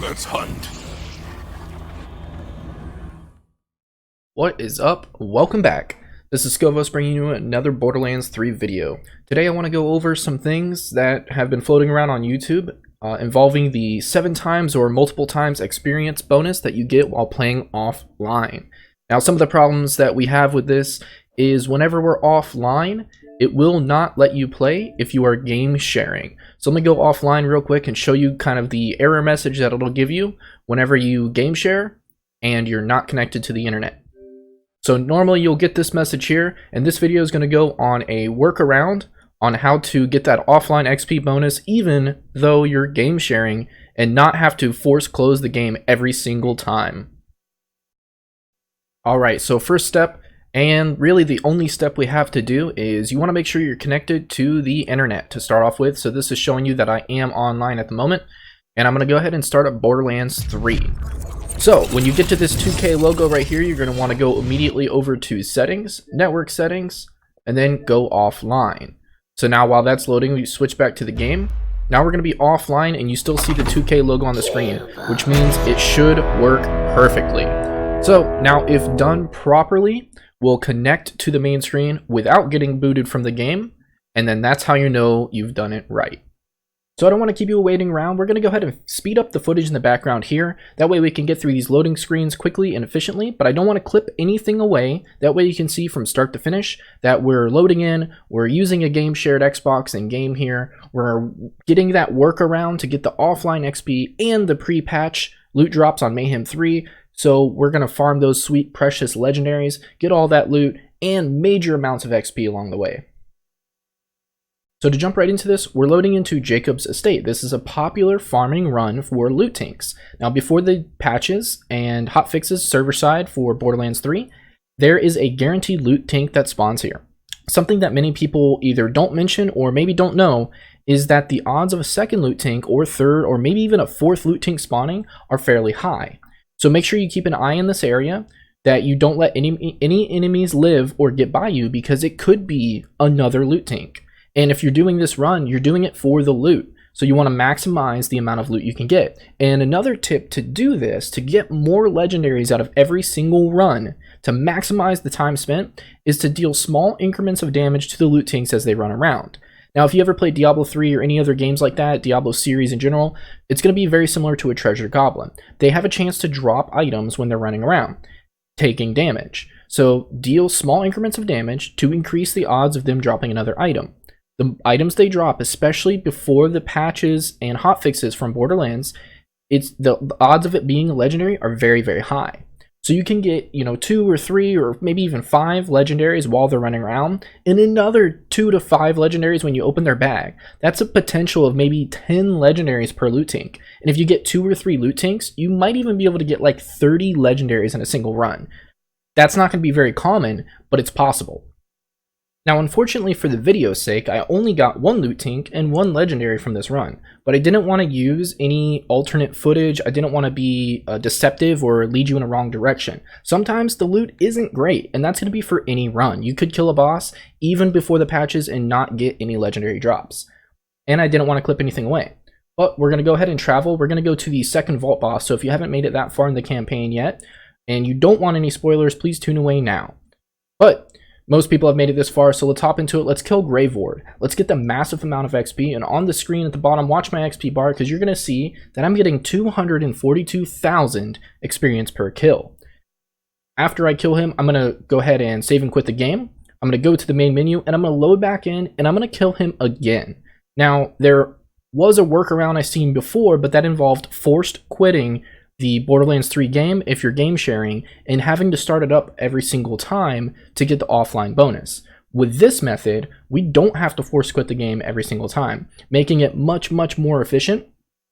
Let's hunt. What is up? Welcome back. This is Scovos bringing you another Borderlands 3 video. Today I want to go over some things that have been floating around on YouTube involving the 7 times or multiple times experience bonus that you get while playing offline. Now, some of the problems that we have with this is whenever we're offline, it will not let you play if you are game sharing. So let me go offline real quick and show you kind of the error message that it'll give you whenever you game share and you're not connected to the internet. So normally you'll get this message here, and this video is going to go on a workaround on how to get that offline XP bonus even though you're game sharing and not have to force close the game every single time. Alright, so first step, and really the only step we have to do, is you want to make sure you're connected to the internet to start off with. So this is showing you that I am online at the moment, and I'm going to go ahead and start up Borderlands 3. So when you get to this 2K logo right here, you're going to want to go immediately over to settings, network settings, and then go offline. So now while that's loading, we switch back to the game. Now we're going to be offline and you still see the 2K logo on the screen, which means it should work perfectly. So now if done properly, we'll connect to the main screen without getting booted from the game, and then that's how you know you've done it right. So I don't want to keep you waiting around. We're going to go ahead and speed up the footage in the background here. That way we can get through these loading screens quickly and efficiently, but I don't want to clip anything away. That way you can see from start to finish that we're loading in, we're using a game shared Xbox and game here, we're getting that workaround to get the offline XP and the pre-patch loot drops on Mayhem 3. So we're going to farm those sweet precious legendaries, get all that loot, and major amounts of XP along the way. So to jump right into this, we're loading into Jacob's Estate. This is a popular farming run for loot tanks. Now before the patches and hotfixes server side for Borderlands 3, there is a guaranteed loot tank that spawns here. Something that many people either don't mention or maybe don't know is that the odds of a second loot tank or third or maybe even a fourth loot tank spawning are fairly high. So make sure you keep an eye in this area, that you don't let any enemies live or get by you, because it could be another loot tank. And if you're doing this run, you're doing it for the loot. So you want to maximize the amount of loot you can get. And another tip to do this, to get more legendaries out of every single run, to maximize the time spent, is to deal small increments of damage to the loot tanks as they run around. Now, if you ever played Diablo 3 or any other games like that, Diablo series in general, it's going to be very similar to a treasure goblin. They have a chance to drop items when they're running around, taking damage. So deal small increments of damage to increase the odds of them dropping another item. The items they drop, especially before the patches and hotfixes from Borderlands, the odds of it being a legendary are very, very high. So you can get, 2 or 3 or maybe even 5 legendaries while they're running around, and another 2 to 5 legendaries when you open their bag. That's a potential of maybe 10 legendaries per loot tank. And if you get 2 or 3 loot tanks, you might even be able to get like 30 legendaries in a single run. That's not going to be very common, but it's possible. Now, unfortunately for the video's sake, I only got 1 loot tank and 1 legendary from this run, but I didn't want to use any alternate footage. I didn't want to be deceptive or lead you in a wrong direction. Sometimes the loot isn't great, and that's going to be for any run. You could kill a boss even before the patches and not get any legendary drops. And I didn't want to clip anything away. But we're going to go ahead and travel. We're going to go to the second vault boss, so if you haven't made it that far in the campaign yet, and you don't want any spoilers, please tune away now. But most people have made it this far, so let's hop into it. Let's kill Grave Ward. Let's get the massive amount of XP, and on the screen at the bottom, watch my XP bar, because you're going to see that I'm getting 242,000 experience per kill. After I kill him, I'm going to go ahead and save and quit the game. I'm going to go to the main menu, and I'm going to load back in, and I'm going to kill him again. Now, there was a workaround I've seen before, but that involved forced quitting the Borderlands 3 game if you're game sharing and having to start it up every single time to get the offline bonus. With this method, we don't have to force quit the game every single time, making it much, much more efficient.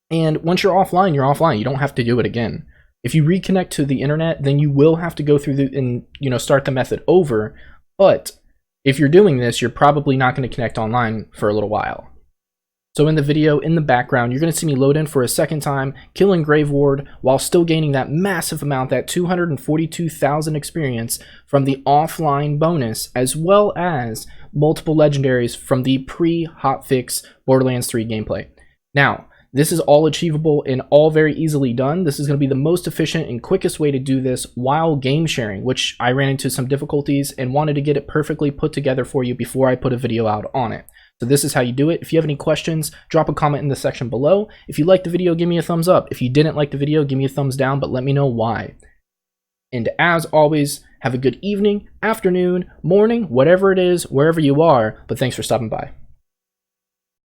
And once you're offline, you're offline. You don't have to do it again. If you reconnect to the internet, then you will have to go through and start the method over. But if you're doing this, you're probably not going to connect online for a little while. So in the video, in the background, you're going to see me load in for a second time, killing Grave Ward, while still gaining that massive amount, that 242,000 experience from the offline bonus, as well as multiple legendaries from the pre-hotfix Borderlands 3 gameplay. Now, This is all achievable and all very easily done. This is going to be the most efficient and quickest way to do this while game sharing, which I ran into some difficulties and wanted to get it perfectly put together for you before I put a video out on it. So this is how you do it. If you have any questions, drop a comment in the section below. If you liked the video, give me a thumbs up. If you didn't like the video, give me a thumbs down, but let me know why. And as always, have a good evening, afternoon, morning, whatever it is, wherever you are, but thanks for stopping by.